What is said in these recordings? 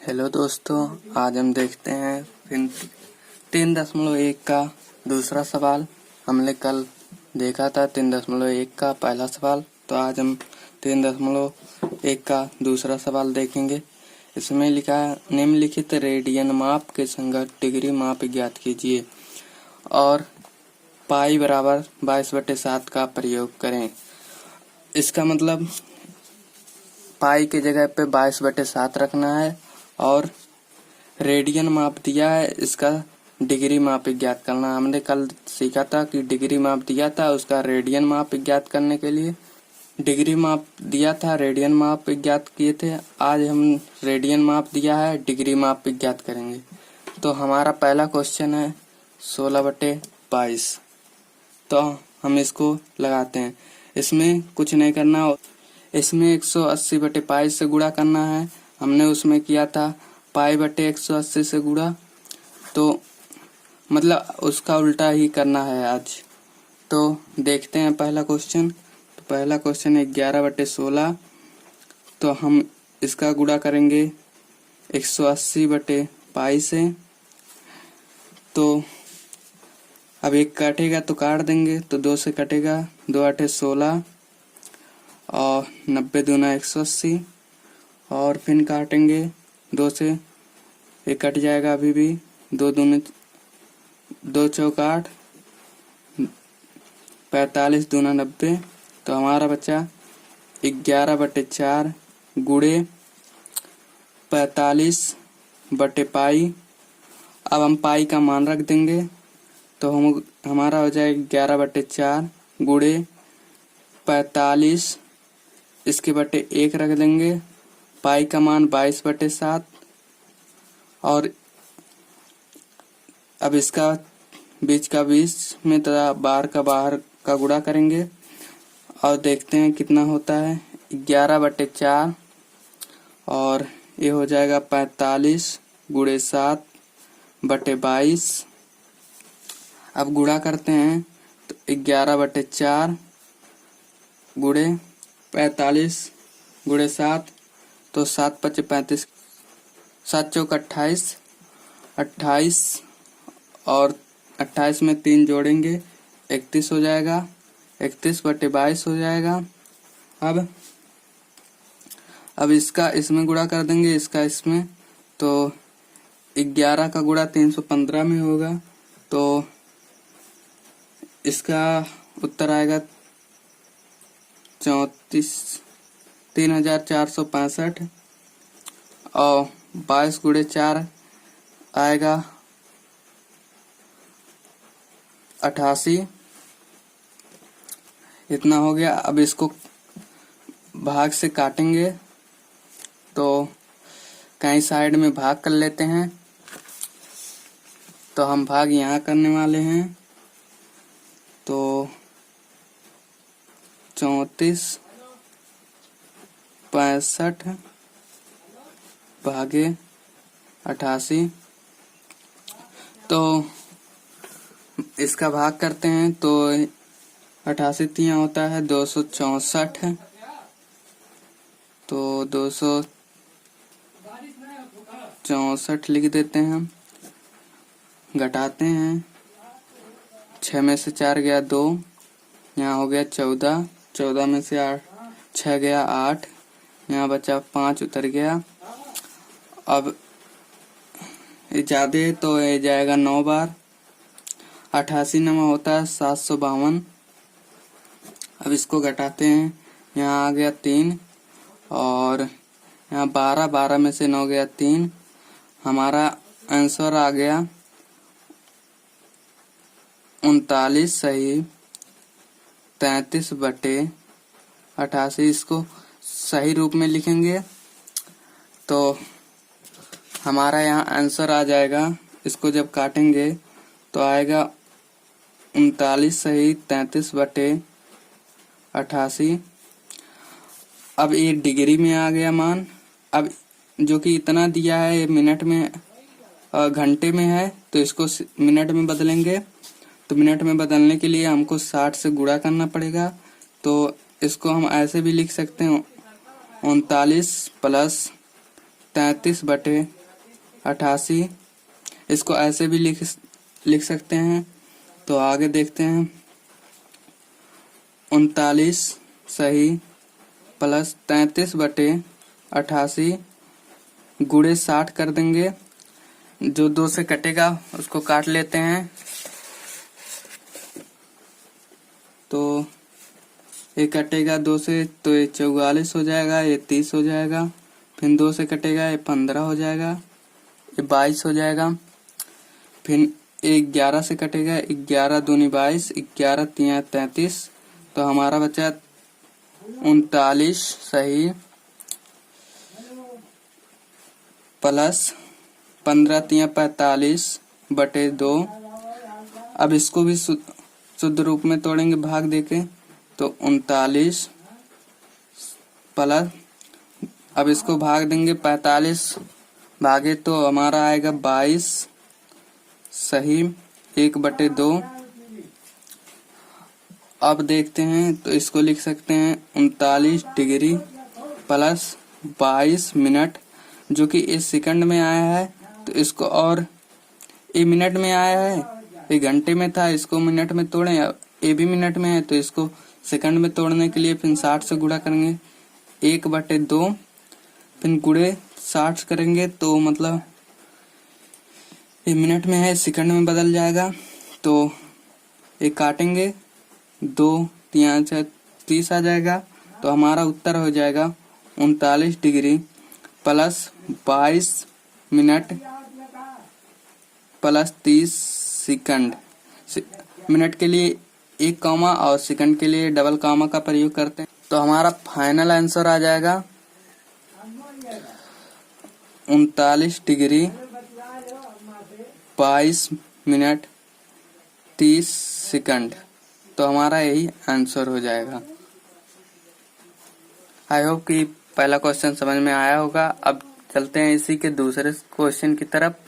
Hello दोस्तों, आज हम देखते हैं फिर 3.1 का दूसरा सवाल। हमने कल देखा था 3.1 का पहला सवाल, तो आज हम 3.1 का दूसरा सवाल देखेंगे। इसमें लिखा है निम्नलिखित रेडियन माप के संगत डिग्री माप ज्ञात कीजिए और पाई बराबर 22/7 का प्रयोग करें। इसका मतलब पाई के जगह पे 22/7 रखना है और रेडियन माप दिया है, इसका डिग्री माप ज्ञात करना। हमने कल सीखा था कि डिग्री माप दिया था, उसका रेडियन माप ज्ञात करने के लिए डिग्री माप दिया था, रेडियन माप ज्ञात किए थे। आज हम रेडियन माप दिया है, डिग्री माप ज्ञात करेंगे। तो हमारा पहला क्वेश्चन है 16/22। तो हम इसको लगाते हैं। इसमें कुछ नहीं करना, इसमें 180/पाई से गुणा करना है। हमने उसमें किया था पाई/180 से गुणा, तो मतलब उसका उल्टा ही करना है आज। तो देखते हैं पहला क्वेश्चन। तो पहला क्वेश्चन है 11/16। तो हम इसका गुणा करेंगे 180/पाई से। तो अब एक काटेगा तो काट देंगे, तो 2 से कटेगा, 2×8 = 16 और 90 दूना 180 और फिर काटेंगे 2 से, एक कट जाएगा अभी भी, 2 दूनी 2 चौक 8, 45 दूना 90। तो हमारा बचा 11/4 गुणे 45/पाई। अब हम पाई का मान रख देंगे, तो हमारा हो जाएगा 11/4 गुणे 45, इसके बटे 1 रख देंगे। पाई का मान 22/7 और अब इसका बीच का 20 में तथा बाहर का बाहर का गुणा करेंगे और देखते हैं कितना होता है। 11/4 और ये हो जाएगा 45 गुणे 7/22। अब गुणा करते हैं, तो 11/4 गुणे 45 गुणे 7, तो 7×5 = 35, 7 चौक 28, 28 और 28 में 3 जोड़ेंगे 31 हो जाएगा, 31/22 हो जाएगा। अब इसका इसमें गुणा कर देंगे, इसका इसमें, तो 11 का गुणा 315 में होगा, तो इसका उत्तर आएगा 3465 और 22 गुणे 4 आएगा 88। इतना हो गया। अब इसको भाग से काटेंगे, तो कहीं साइड में भाग कर लेते हैं। तो हम भाग यहाँ करने वाले हैं, तो 3465 भागे 88। तो इसका भाग करते हैं, तो 88 तिया होता है 264, तो 264 लिख देते हैं। हम घटाते हैं, 6 में से 4 गया 2, यहाँ हो गया 14, 14 में से 6 गया 8, यहाँ बचा 5 उतर गया। अब ये ज्यादा है तो ये जाएगा 9 बार। 88 नमा होता है 752। अब इसको घटाते हैं, यहाँ आ गया 3 और यहाँ 12, 12 में से 9 गया 3। हमारा आंसर आ गया 39 सही 33/88। इसको सही रूप में लिखेंगे तो हमारा यहाँ आंसर आ जाएगा। इसको जब काटेंगे तो आएगा 39 सही 33/88। अब ये डिग्री में आ गया मान। अब जो कि इतना दिया है ये मिनट में घंटे में है, तो इसको मिनट में बदलेंगे। तो मिनट में बदलने के लिए हमको 60 से गुणा करना पड़ेगा। तो इसको हम ऐसे भी लिख सकते हैं 39 + 33/88। इसको ऐसे भी लिख सकते हैं। तो आगे देखते हैं। 39 सही प्लस 33/88 गुणे 60 कर देंगे। जो 2 से कटेगा उसको काट लेते हैं। तो ये कटेगा 2 से तो ये 44 हो जाएगा, ये 30 हो जाएगा। फिर 2 से कटेगा ये 15 हो जाएगा, ये 22 हो जाएगा। फिर 11 से कटेगा, 11 दूनी 22, 11 तिया 33। तो हमारा बचा 39 सही प्लस 15 तिया 45/2। अब इसको भी शुद्ध रूप में तोड़ेंगे भाग देके। तो 39 प्लस, अब इसको भाग देंगे 45 भागे तो हमारा आएगा 22 सही 1/2। अब देखते हैं तो इसको लिख सकते हैं 39 डिग्री प्लस 22 मिनट, जो कि इस सेकंड में आया है। तो इसको और ये मिनट में आया है, ये घंटे में था, इसको मिनट में तोड़े। ये भी मिनट में है तो इसको सेकंड में तोड़ने के लिए फिर 60 से गुणा करेंगे 1/2। फिर गुणे 60 करेंगे तो मतलब ये मिनट में है, सेकंड में बदल जाएगा। तो ये काटेंगे 2 तिया 30 आ जाएगा। तो हमारा उत्तर हो जाएगा 39 degree plus 22 minute plus 30 second. Minute के लिए 1 कॉमा और सेकंड के लिए डबल कॉमा का प्रयोग करते हैं। तो हमारा फाइनल आंसर आ जाएगा 39 डिग्री 22 मिनट 30 सेकंड। तो हमारा यही आंसर हो जाएगा। आई होप कि पहला क्वेश्चन समझ में आया होगा। अब चलते हैं इसी के दूसरे क्वेश्चन की तरफ।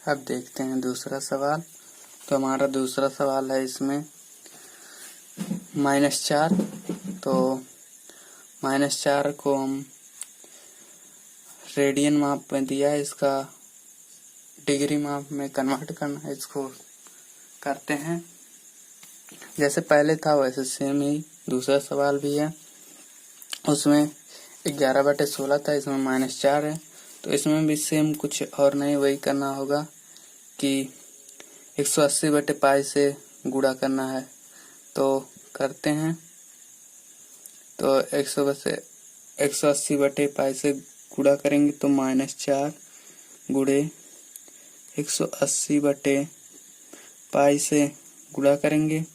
अब देखते हैं दूसरा सवाल। तो हमारा दूसरा सवाल है इसमें -4। तो -4 को हम रेडियन माप में दिया है, इसका डिग्री माप में कन्वर्ट करना है। इसको करते हैं जैसे पहले था वैसे सेम ही दूसरा सवाल भी है। उसमें 11/16 था, इसमें -4 है। तो इसमें भी सेम कुछ और नहीं, वही करना होगा कि 180/π से गुणा करना है। तो करते हैं। तो 180/π से गुणा करेंगे तो -4 गुणे 180/π से गुणा करेंगे।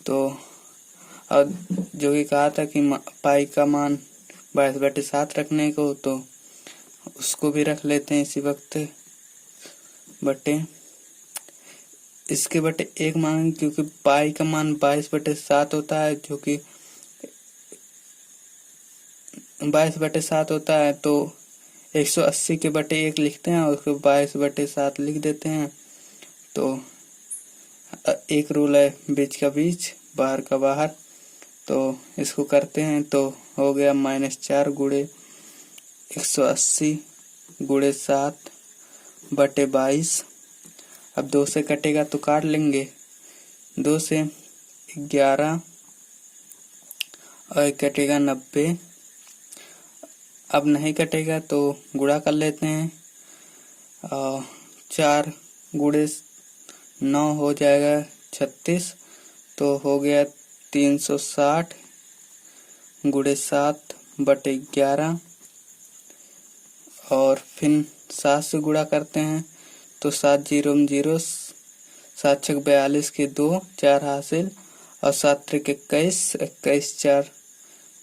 तो अब जो कि कहा था कि पाई का मान 22/7 रखने को, तो उसको भी रख लेते हैं इसी वक्त बटे इसके बटे 1 मान, क्योंकि पाई का मान 22/7 होता है, जो कि 22/7 होता है। तो 180 के बटे 1 लिखते हैं और उसको 22/7 लिख देते हैं। तो एक रूल है बीच का बीच बाहर का बाहर। तो इसको करते हैं तो हो गया -4 गुणे 180 गुणे 7/22। अब 2 से कटेगा तो काट लेंगे। 2 से 11 और कटेगा 90। अब नहीं कटेगा तो गुणा कर लेते हैं। 4 गुणे 9 हो जाएगा 36। तो हो गया 360 गुणे 7/11। और फिर 7 से गुणा करते हैं तो 7 0 0, 7 6 42 के 2 4 हासिल, और 7 3 21, 21 4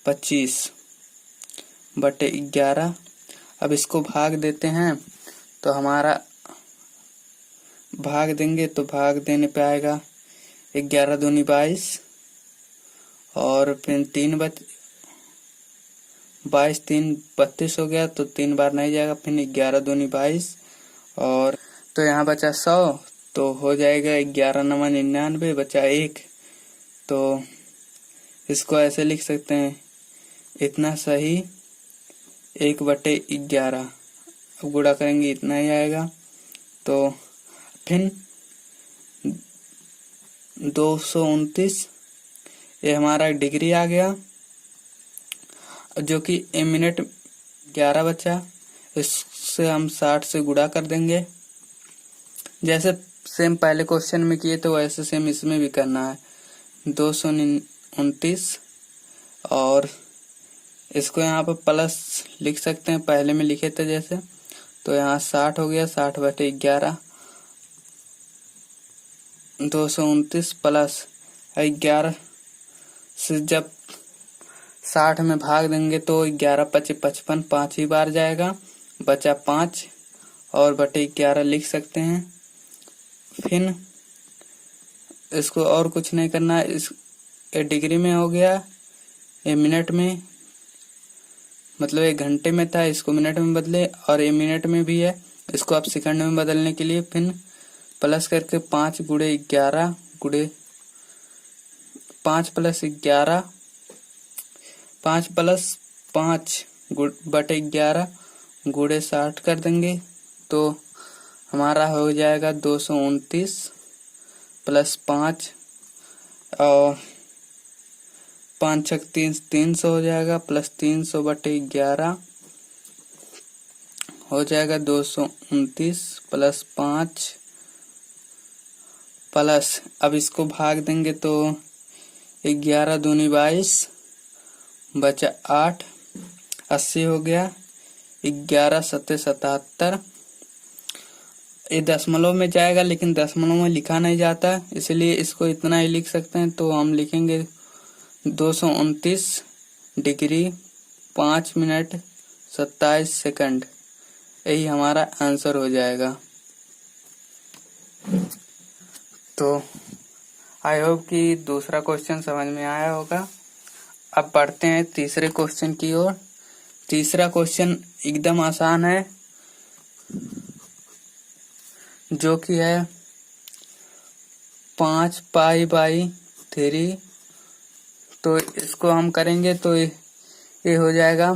25/11। अब इसको भाग देते हैं। तो हमारा भाग देंगे तो भाग देने पे आएगा 11 दूनी 22, और फिर 22 3 32 हो गया। तो 3 बार नहीं जाएगा, फिर 11 दूनी 22, और तो यहाँ बचा 100। तो हो जाएगा 11 9 99 बचा 1। तो इसको ऐसे लिख सकते हैं, इतना सही 1/11। अब गुणा करेंगे इतना ही आएगा। तो फिर 229 ये हमारा डिग्री आ गया, जो कि मिनट 11 बचा। इससे हम 60 से गुणा कर देंगे। जैसे सेम पहले क्वेश्चन में किए तो वैसे सेम इसमें भी करना है। 229 और इसको यहाँ पर प्लस लिख सकते हैं, पहले में लिखे थे जैसे। तो यहाँ 60 हो गया, 60/11। 229 प्लस 11 से जब 60 में भाग देंगे तो 11×5=55, 5 ही बार जाएगा, बचा 5 और बटे 11 लिख सकते हैं। फिर इसको और कुछ नहीं करना है। इस डिग्री में हो गया, ये मिनट में, मतलब 1 घंटे में था, इसको मिनट में बदले, और ये मिनट में भी है, इसको आप सेकंड में बदलने के लिए फिर प्लस करके 5 × 11 × 5 + 11, 5 + 5 बटे 11 × 60 कर देंगे। तो हमारा हो जाएगा 229 + 5 और 5 × 6 = 300 हो जाएगा, प्लस 300/11 हो जाएगा 229 + 5 प्लस, अब इसको भाग देंगे तो 11 दूनी 22, बचा 8, 80 हो गया। 11 7 77। ये दशमलव में जाएगा, लेकिन दशमलव में लिखा नहीं जाता, इसलिए इसको इतना ही लिख सकते हैं। तो हम लिखेंगे 229 डिग्री 5 मिनट 27 सेकंड। यही हमारा आंसर हो जाएगा। तो आई होप कि दूसरा क्वेश्चन समझ में आया होगा। अब बढ़ते हैं तीसरे क्वेश्चन की ओर। तीसरा क्वेश्चन एकदम आसान है, जो कि है 5π/3। तो इसको हम करेंगे तो ये हो जाएगा,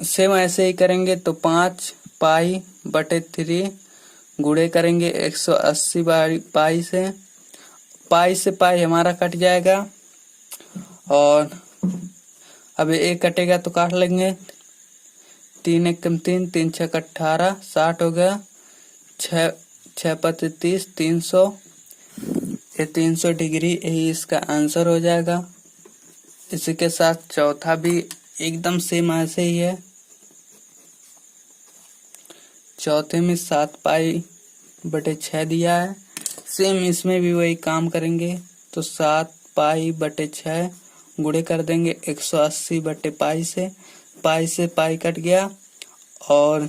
सेम ऐसे ही करेंगे। तो 5π/3 गुणे करेंगे 180/π से। पाई से पाई हमारा कट जाएगा, और अब एक कटेगा तो काट लेंगे। 3 × 3 3 × 6 = 18, 60 हो गया। 6 × 5 = 30, 300। ये 300 डिग्री, यही इसका आंसर हो जाएगा। इसी के साथ चौथा भी एकदम सेम ऐसे ही है। चौथे में 7π/6 दिया है, सेम इसमें भी वही काम करेंगे। तो 7π/6 गुणे कर देंगे 180/π से। पाई से पाई कट गया, और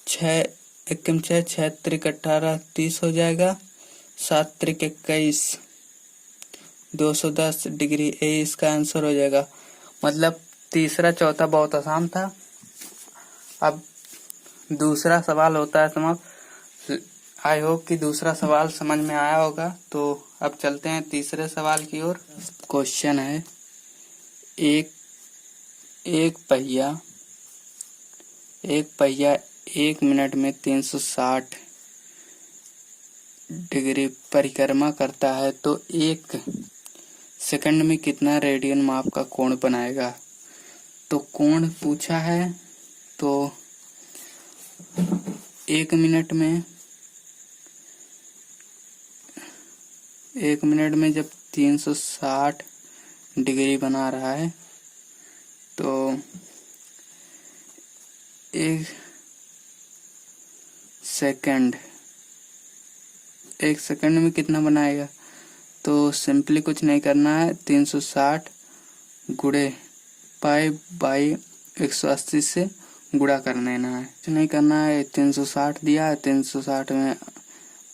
6 × 6 = 6 × 3 = 18, 30 हो जाएगा। 7 × 3 = 21, 210 डिग्री, यही इसका आंसर हो जाएगा। मतलब तीसरा चौथा बहुत आसान था। अब दूसरा सवाल होता है समाप्त। आई होप कि दूसरा सवाल समझ में आया होगा। तो अब चलते हैं तीसरे सवाल की ओर। क्वेश्चन है, एक पहिया 1 मिनट में 360 डिग्री परिक्रमा करता है, तो 1 सेकंड में कितना रेडियन माप का कोण बनाएगा। तो कोण पूछा है, तो 1 मिनट में जब 360 डिग्री बना रहा है, तो 1 सेकंड में कितना बनाएगा। तो सिंपली कुछ नहीं करना है, 360 गुणे π/180 से गुणा कर लेना है। कुछ नहीं करना है, 360 दिया है, 360 में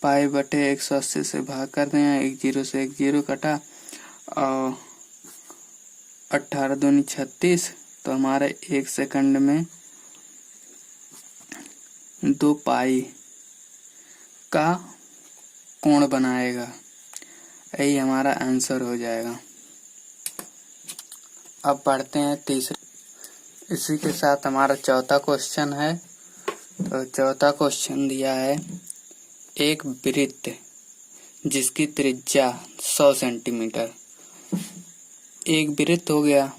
π/180 से भाग कर देना। 1 0 से 1 0 कटा, और 18 दूनी 36। तो हमारे 1 सेकंड में 2 पाई का कोण बनाएगा। यही हमारा आंसर हो जाएगा। अब पढ़ते हैं तीसरे। इसी के साथ हमारा चौथा क्वेश्चन है। तो चौथा क्वेश्चन दिया है, एक वृत्त जिसकी त्रिज्या 100 सेंटीमीटर। एक वृत्त हो गया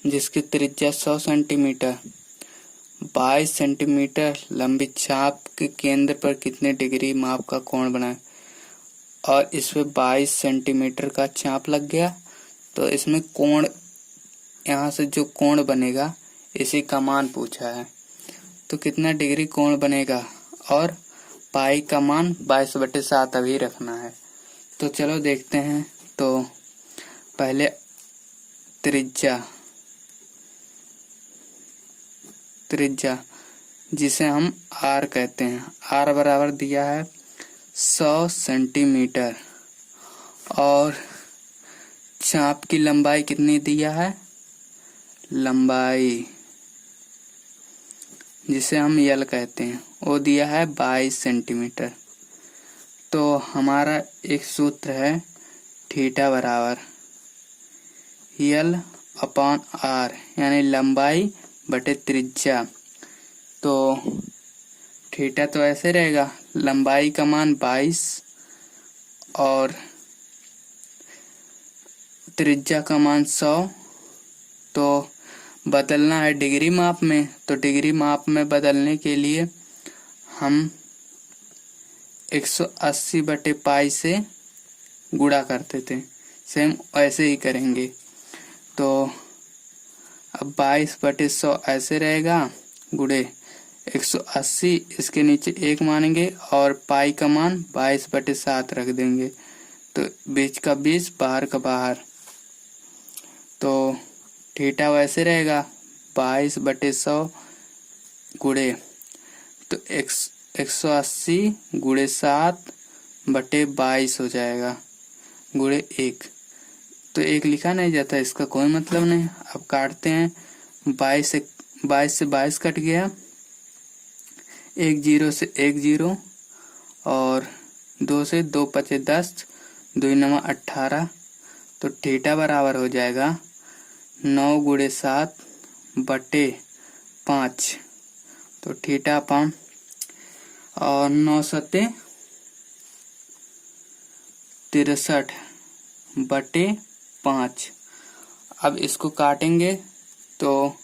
जिसकी त्रिज्या 100 सेंटीमीटर, 22 सेंटीमीटर लंबी चाप के केंद्र पर कितने डिग्री माप का कोण बनाए। और इसमें 22 सेंटीमीटर का चाप लग गया, तो इसमें कोण, यहाँ से जो कोण बनेगा इसी का मान पूछा है। तो कितना डिग्री कोण बनेगा, और पाई का मान 22/7 अभी रखना है। तो चलो देखते हैं। तो पहले त्रिज्या जिसे हम आर कहते हैं, आर बराबर दिया है 100 सेंटीमीटर। और चाप की लंबाई कितनी दिया है, लंबाई जिसे हम यल कहते हैं वो दिया है 22 सेंटीमीटर। तो हमारा एक सूत्र है, थीटा बराबर यल अपॉन आर, यानी लंबाई बटे त्रिज्या। तो थीटा तो ऐसे रहेगा, लंबाई का मान 22 और त्रिज्या का मान 100। तो बदलना है डिग्री माप में, तो डिग्री माप में बदलने के लिए हम 180/पाई से गुणा करते थे, सेम ऐसे ही करेंगे। तो अब 22/100 ऐसे रहेगा, गुणे 180, इसके नीचे 1 मानेंगे और पाई का मान 22/7 रख देंगे। तो बीच का 20, बाहर का बाहर। तो थीटा वैसे रहेगा 22/100 गुणे, तो 180 गुणे 7/22 हो जाएगा, गुणे 1। तो 1 लिखा नहीं जाता, इसका कोई मतलब नहीं। अब काटते हैं, 22 से 22 कट गया, 1 0 से 1 0, और 2 से 2 5 10, 2 9 18। तो थीटा बराबर हो जाएगा 9 गुणे 7/5। तो थीटा अपॉन, और 9 सत्ते 63/5। अब इसको काटेंगे तो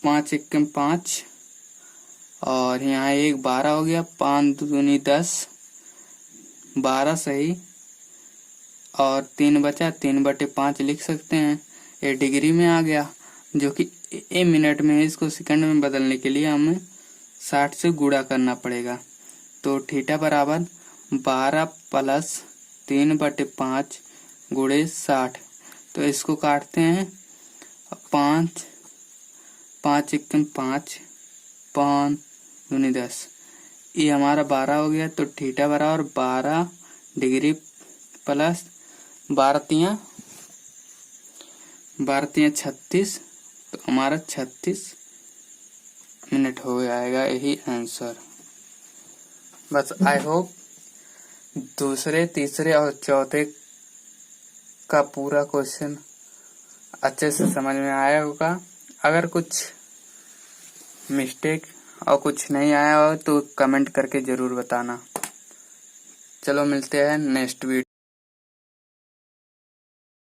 5 1 5, और यहाँ 1 12 हो गया, 5 दूनी 10, 12 सही, और 3 बचा, 3/5 लिख सकते हैं। ये डिग्री में आ गया, जो कि मिनट में है। इसको सेकंड में बदलने के लिए हमें 60 से गुणा करना पड़ेगा। तो थीटा बराबर 12 + 3/5 गुणे 60। तो इसको काटते हैं, 5 5 1 5, 5 दूनी 10, ये हमारा 12 हो गया। तो थीटा बराबर 12 डिग्री प्लस 12 तियां 36। तो हमारा 36 मिनट हो जाएगा, यही आंसर। बस आई होप दूसरे, तीसरे और चौथे का पूरा क्वेश्चन अच्छे से समझ में आया होगा। अगर कुछ मिस्टेक और कुछ नहीं आया हो तो कमेंट करके जरूर बताना। चलो मिलते हैं नेक्स्ट वीडियो।